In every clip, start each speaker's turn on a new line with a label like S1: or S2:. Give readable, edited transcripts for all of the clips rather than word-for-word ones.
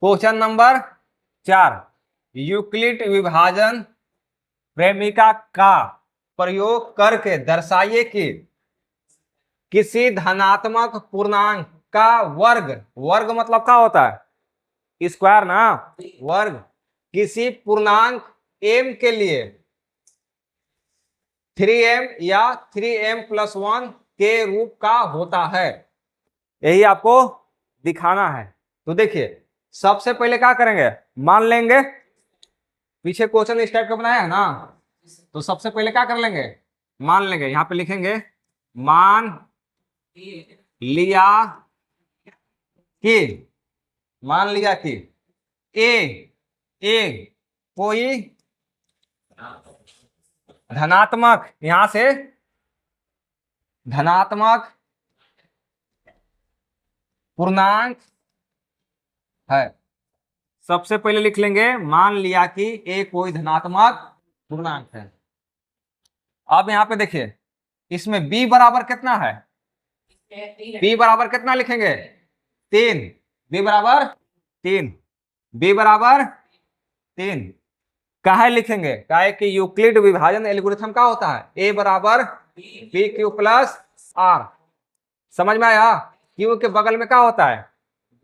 S1: Question number 4, Euclid विभाजन प्रेमिका का प्रयोग करके दर्शाइए कि किसी धनात्मक पूर्णांक का वर्ग, वर्ग मतलब क्या होता है, स्क्वायर ना, वर्ग किसी पूर्णांक m के लिए 3m या 3m+1 के रूप का होता है। यही आपको दिखाना है। तो देखिए, सबसे पहले क्या करेंगे, मान लेंगे, पीछे क्वेश्चन इस टाइप का बनाया है ना, तो सबसे पहले क्या कर लेंगे, मान लेंगे, यहां पे लिखेंगे मान लिया कि, मान लिया कि ए कोई धनात्मक, यहां से धनात्मक पूर्णांक है। सबसे पहले लिख लेंगे मान लिया कि ए कोई धनात्मक पूर्णांक है। अब यहां पे देखिए, इसमें b बराबर कितना है, b बराबर कितना लिखेंगे, 3, b बराबर 3, b बराबर 3। काहे लिखेंगे, काहे कि यूक्लिड विभाजन एल्गोरिथम का होता है a बराबर b³ प्लस r। समझ में आया, क्यू के बगल में क्या होता है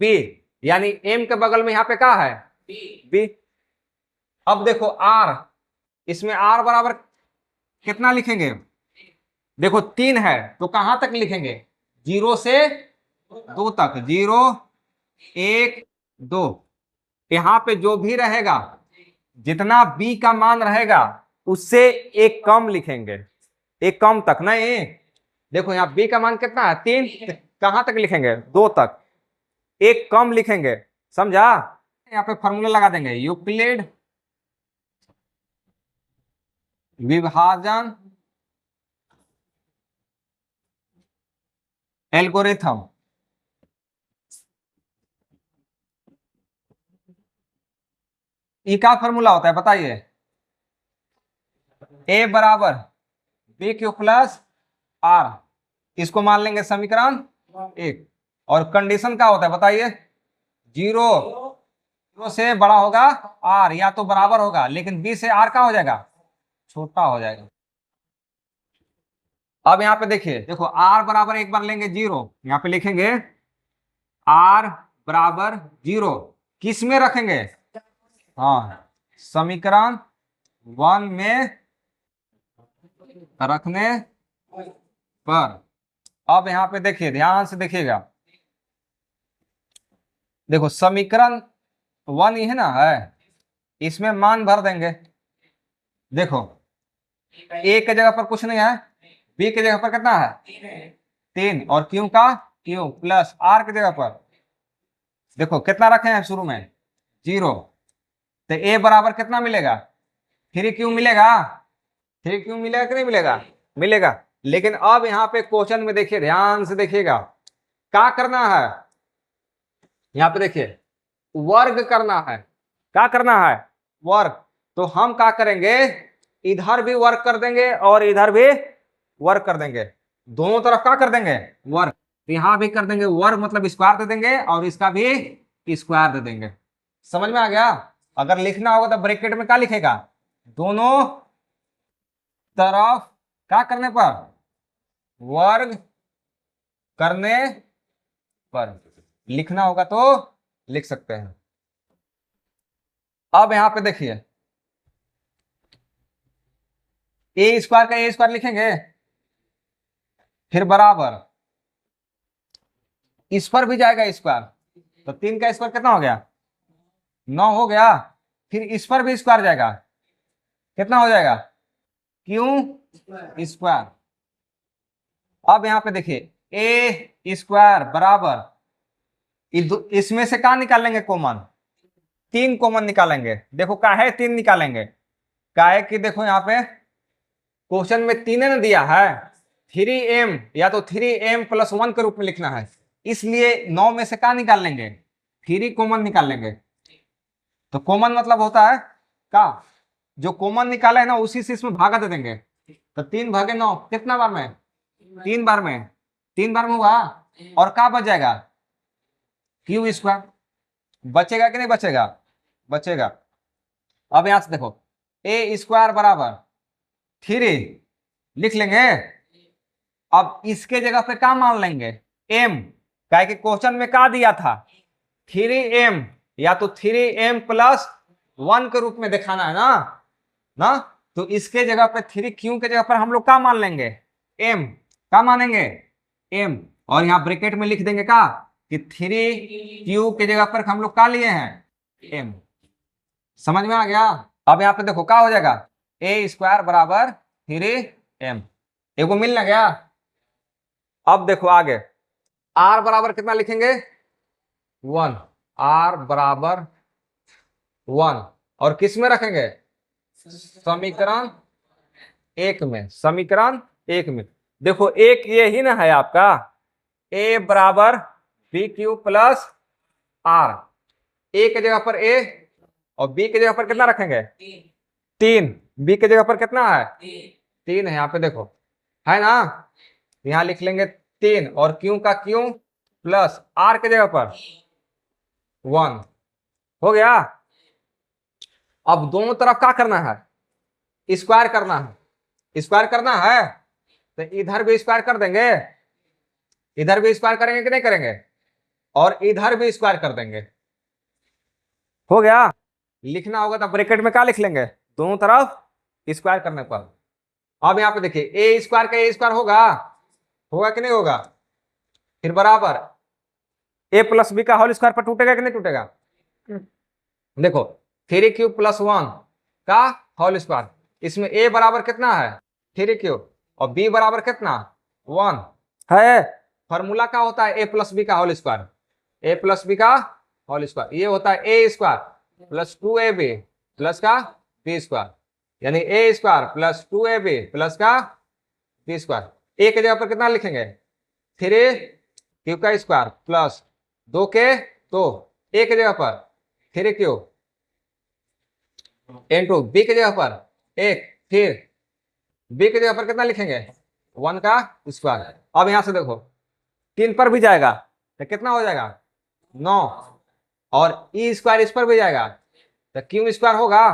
S1: b, यानी m के बगल में यहाँ पे क्या है b। अब देखो r, इसमें r बराबर कितना लिखेंगे, देखो 3 है तो कहां तक लिखेंगे, 0 से 2 तक, 0 1 2। यहां पे जो भी रहेगा, जितना b का मान रहेगा उससे एक कम लिखेंगे, एक कम तक नहीं। देखो यहाँ b का मान कितना है 3, कहां तक लिखेंगे 2 तक, एक कम लिखेंगे, समझा। यहाँ पे फॉर्मूला लगा देंगे, यूक्लिड विभाजन एल्गोरिथम, ये क्या फॉर्मूला होता है बताइए, a बराबर b³ प्लस r, इसको मान लेंगे समीकरण 1। और कंडीशन क्या होता है बताइए, 0 से बड़ा होगा r या तो बराबर होगा, लेकिन b से r का हो जाएगा, छोटा हो जाएगा। अब यहाँ पे देखिए, देखो r बराबर एक बार लेंगे 0, यहाँ पे लिखेंगे r बराबर 0, किस में रखेंगे, हाँ समीकरण 1 में रखने पर। अब यहाँ पे देखिए, ध्यान से देखिएगा, देखो समीकरण 1 ही है ना, है, इसमें मान भर देंगे। देखो a के जगह पर कुछ नहीं है, b के जगह पर कितना है 3, और q का q प्लस r के जगह पर देखो कितना रखे हैं शुरू में 0, तो a बराबर कितना मिलेगा 3q मिलेगा, 3q मिलेगा कि नहीं मिलेगा, मिलेगा। लेकिन अब यहाँ पे क्वेश्चन में देखिए, ध्यान से देखिएगा, क्या करना है, यहाँ पे देखिए वर्ग करना है, क्या करना है वर्ग। तो हम क्या करेंगे, इधर भी वर्ग कर देंगे और इधर भी वर्ग कर देंगे, दोनों तरफ क्या कर देंगे वर्ग। यहां भी कर देंगे वर्ग, मतलब स्क्वायर दे देंगे, और इसका भी स्क्वायर दे देंगे। समझ में आ गया। अगर लिखना होगा तो ब्रैकेट में क्या लिखेगा, दोनों तरफ क्या करने पर, वर्ग करने पर लिखना होगा तो लिख सकते हैं। अब यहां पे देखिए, ए स्क्वायर का ए स्क्वायर लिखेंगे, फिर बराबर इस पर भी जाएगा स्क्वायर, तो 3 का स्क्वायर कितना हो गया 9 हो गया, फिर इस पर भी स्क्वायर जाएगा, कितना हो जाएगा क्यों स्क्वायर। अब यहां पे देखिए ए स्क्वायर बराबर, इसमें से क्या निकालेंगे कॉमन, 3 कॉमन निकालेंगे। देखो काहे 3 निकालेंगे, काहे कि देखो यहाँ पे क्वेश्चन में 3 ने दिया है, 3m या तो 3m+1 के रूप में लिखना है, इसलिए 9 में से क्या निकाल लेंगे 3 कॉमन निकाल लेंगे। तो कॉमन मतलब होता है का, जो कॉमन निकाला है ना उसी से इसमें भागा दे देंगे, तो 3/9 कितना बार में 3 बार में, 3 बार में हुआ, और क्या बच जाएगा क्यू स्क्वायर। बचेगा कि नहीं बचेगा? बचेगा। अब यहां से देखो ए स्क्वायर बराबर 3 लिख लेंगे। अब इसके जगह पे क्या मान लेंगे? m। क्या कि क्वेश्चन में क्या दिया था? 3m, या तो 3m प्लस 1 के रूप में दिखाना है ना। तो इसके जगह पे 3q के जगह पर हम लोग क्या मान लेंगे? m। क्या मानेंगे? m। और यहाँ ब्रैकेट में लिख देंगे क्या कि 3q के जगह पर हम लोग क्या लिए हैं? m। समझ में आ गया? अब यहाँ पे देखो क्या हो जाएगा? ए स्क्वायर बराबर 3m। एगो मिल ना गया। अब देखो आगे r बराबर कितना लिखेंगे? 1। r बराबर 1 और किस में रखेंगे? समीकरण 1 में। समीकरण 1 में देखो एक ये ही ना है आपका a बराबर B Q plus r। a के जगह पर a और b के जगह पर कितना रखेंगे? 3। b के जगह पर कितना है? 3 है। यहाँ पे देखो है ना, यहाँ लिख लेंगे 3 और q का q प्लस r के जगह पर 1। हो गया। अब दोनों तरफ क्या करना है? स्क्वायर करना है। स्क्वायर करना है तो इधर भी स्क्वायर कर देंगे, इधर भी स्क्वायर करेंगे कि नहीं करेंगे? और इधर भी स्क्वायर कर देंगे। हो गया। लिखना होगा तो ब्रैकेट में क्या लिख लेंगे? दोनों तरफ स्क्वायर करने पर। अब यहाँ पे देखिए ए स्क्वायर का ए स्क्वायर होगा, होगा कि नहीं होगा? फिर बराबर ए प्लस बी का होल स्क्वायर पर टूटेगा कि नहीं टूटेगा? देखो 3q प्लस 1 का होल स्क्वायर, इसमें a बराबर कितना है? 3q और b बराबर कितना? 1 है। फॉर्मूला क्या होता है? a प्लस बी का whole square. a plus B का होल स्क्वायर ये होता है a square plus 2ab plus का b स्क्वायर, यानी a square plus 2ab plus का b स्क्वायर। a के जगह पर कितना लिखेंगे? 3q का स्क्वायर प्लस 2 के तो a के जगह पर 3q इंटू बी के जगह पर 1, फिर बी के जगह पर कितना लिखेंगे? 1 का स्क्वायर। अब यहां से देखो 3 पर भी जाएगा तो कितना हो जाएगा? 9 और ई स्क्वायर इस पर भी जाएगा तो क्यू स्क्वायर होगा।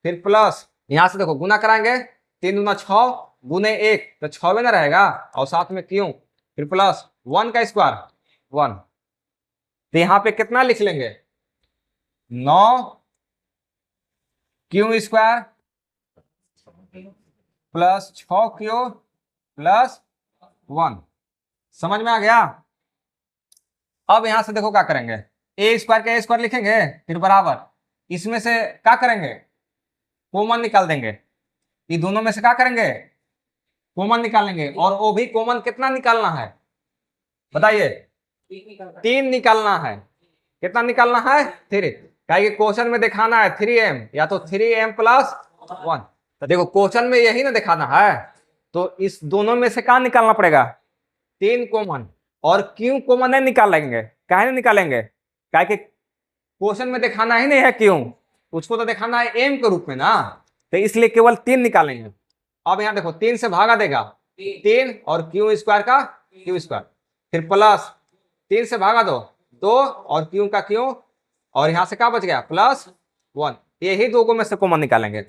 S1: फिर प्लस यहां से देखो गुना कराएंगे 3 दूना 6 गुने 1 तो 6 में ना रहेगा और साथ में क्यू, फिर प्लस 1 का स्क्वायर 1। तो यहां पे कितना लिख लेंगे? 9 Q square plus 6q plus 1। समझ में आ गया? अब यहां से देखो क्या करेंगे? ए स्क्वायर का ए स्क्वायर लिखेंगे, फिर बराबर इसमें से क्या करेंगे? कॉमन निकाल देंगे। ये दोनों में से क्या करेंगे? कॉमन निकालेंगे। और वो भी कॉमन कितना निकालना है बताइए? 3 निकालना है। कितना निकालना है? 3। क्या क्वेश्चन में दिखाना है 3m या तो 3m प्लस 1। तो देखो क्वेश्चन में यही ना दिखाना है, तो इस दोनों में से क्या निकालना पड़ेगा? 3 कॉमन। और क्यों कॉमन नहीं निकालेंगे? काहे नहीं निकालेंगे? क्या कि क्वेश्चन में दिखाना ही नहीं है क्यों, उसको तो दिखाना है m के रूप में ना, तो इसलिए केवल 3 निकालेंगे। अब यहाँ देखो 3 से भागा देगा 3 और क्यू स्क्वायर का क्यू स्क्वायर, फिर प्लस 3 से भागा दो 2 और क्यू का क्यू, और यहां से क्या बच गया? प्लस 1। यही दो को में से कॉमन निकालेंगे।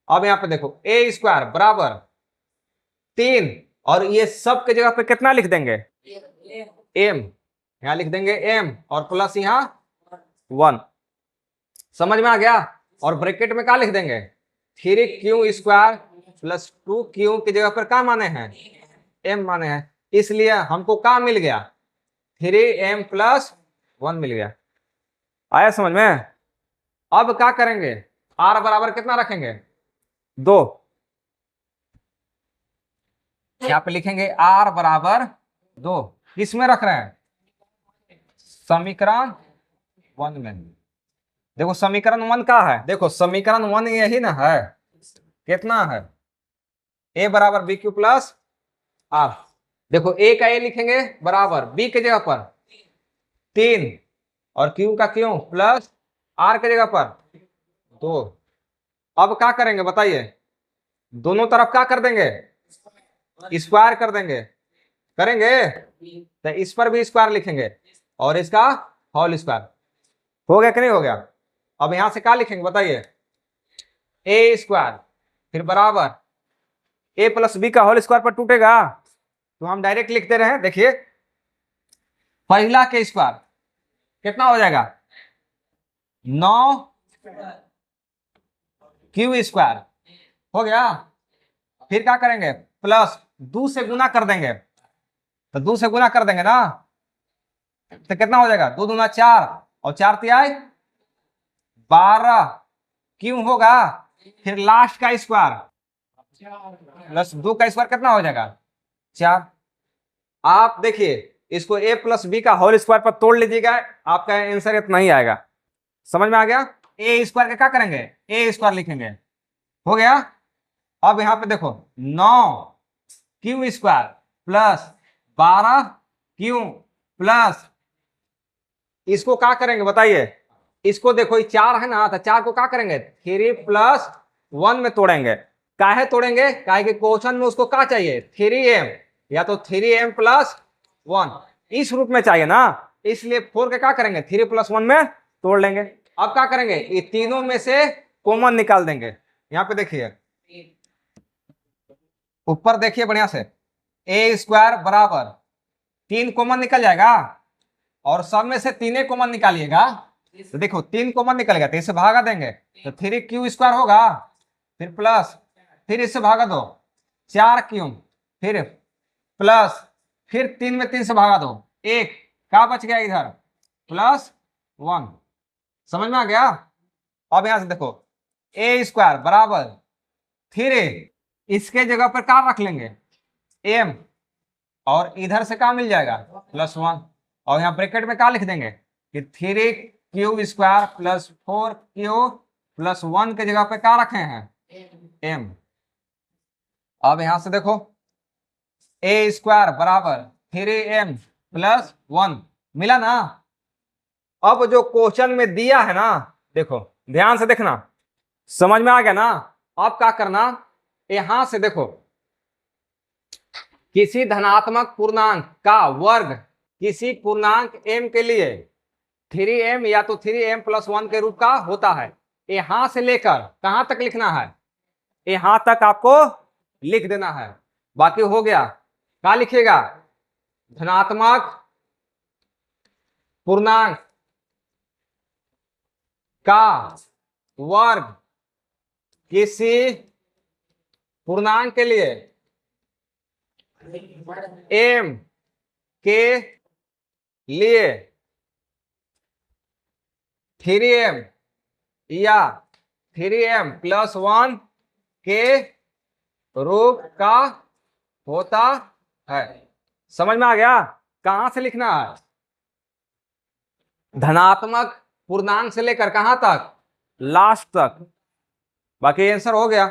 S1: अब यहाँ पे देखो ए स्क्वायर बराबर 3 और ये सब के जगह पे कितना लिख देंगे? m। यहां लिख देंगे m और प्लस यहाँ 1। समझ में आ गया? और ब्रैकेट में क्या लिख देंगे? 3q स्क्वायर प्लस 2q की जगह पर क्या माने हैं? m माने हैं, इसलिए हमको क्या मिल गया? 3m प्लस 1 मिल गया। आया समझ में? अब क्या करेंगे? r बराबर कितना रखेंगे? 2। यहाँ पे लिखेंगे r बराबर 2। किसमें रख रहे हैं? समीकरण 1 में। देखो समीकरण 1 का है, देखो समीकरण 1 यही ना है। कितना है? a बराबर बी क्यू प्लस r। देखो a का a लिखेंगे बराबर b के जगह पर 3 और q का q प्लस r के जगह पर 2। अब क्या करेंगे बताइए? दोनों तरफ क्या कर देंगे? स्क्वायर कर देंगे। करेंगे तो इस पर भी स्क्वायर लिखेंगे और इसका होल स्क्वायर। हो गया कि नहीं हो गया? अब यहां से क्या लिखेंगे बताइए? ए स्क्वायर फिर बराबर ए प्लस बी का होल स्क्वायर पर टूटेगा तो हम डायरेक्ट लिख दे रहे हैं। देखिए पहला के स्क्वायर कितना हो जाएगा? 9 क्यू स्क्वायर हो गया। फिर क्या करेंगे? प्लस 2 से गुना कर देंगे, तो 2 से गुना कर देंगे ना, तो कितना हो जाएगा? 2 दूना 4 और 4 तिहाई 12 क्यों होगा। फिर लास्ट का स्क्वायर प्लस 2 का स्क्वायर कितना हो जाएगा? 4। आप देखिए इसको ए प्लस बी का होल स्क्वायर पर तोड़ लीजिएगा, आपका आंसर इतना ही आएगा। समझ में आ गया? ए स्क्वायर का क्या करेंगे? ए स्क्वायर लिखेंगे। हो गया। अब यहां पे देखो 9 Q square plus 12 Q plus, इसको क्या करेंगे बताइए? इसको देखो ये 4 है ना, तो 4 को क्या करेंगे? 3 प्लस 1 में तोड़ेंगे। काहे तोड़ेंगे? काहे कि क्वेश्चन में उसको क्या चाहिए? 3m या तो 3m प्लस 1 इस रूप में चाहिए ना, इसलिए 4 के क्या करेंगे? 3 प्लस 1 में तोड़ लेंगे। अब क्या करेंगे? ये तीनों में से कॉमन निकाल देंगे। यहां पे देखिए ऊपर देखिए बढ़िया से, ए स्क्वायर बराबर 3 कॉमन निकल जाएगा और सब में से 3 कॉमन निकालिएगा, तो देखो 3 कॉमन निकलेगा तो इसे भागा देंगे तो 3 क्यू स्क्वायर होगा, फिर प्लस, फिर इससे भागा दो 4 क्यू, फिर प्लस, फिर 3 में 3 से भागा दो 1, क्या बच गया इधर? प्लस 1। समझ में आ गया? अब यहां से देखो ए स्क्वायर बराबर 3, इसके जगह पर क्या रख लेंगे? m, और इधर से क्या मिल जाएगा? प्लस 1, और यहाँ ब्रैकेट में क्या लिख देंगे कि 3 Q square plus 4 Q plus 1 के जगह पे क्या रखे हैं? m। अब यहां से देखो ए स्क्वायर बराबर 3m प्लस 1 मिला ना। अब जो क्वेश्चन में दिया है ना, देखो ध्यान से देखना, समझ में आ गया ना? अब क्या करना, यहां से देखो किसी धनात्मक पूर्णांक का वर्ग किसी पूर्णांक m के लिए 3m या तो 3m प्लस 1 के रूप का होता है। यहां से लेकर कहां तक लिखना है? यहां तक आपको लिख देना है, बाकी हो गया। क्या लिखिएगा? धनात्मक पूर्णांक का वर्ग किसी पूर्णांक के लिए m के लिए 3m या 3m प्लस 1 के रूप का होता है। समझ में आ गया? कहां से लिखना है? धनात्मक पूर्णांक से लेकर कहां तक? लास्ट तक। बाकी आंसर हो गया।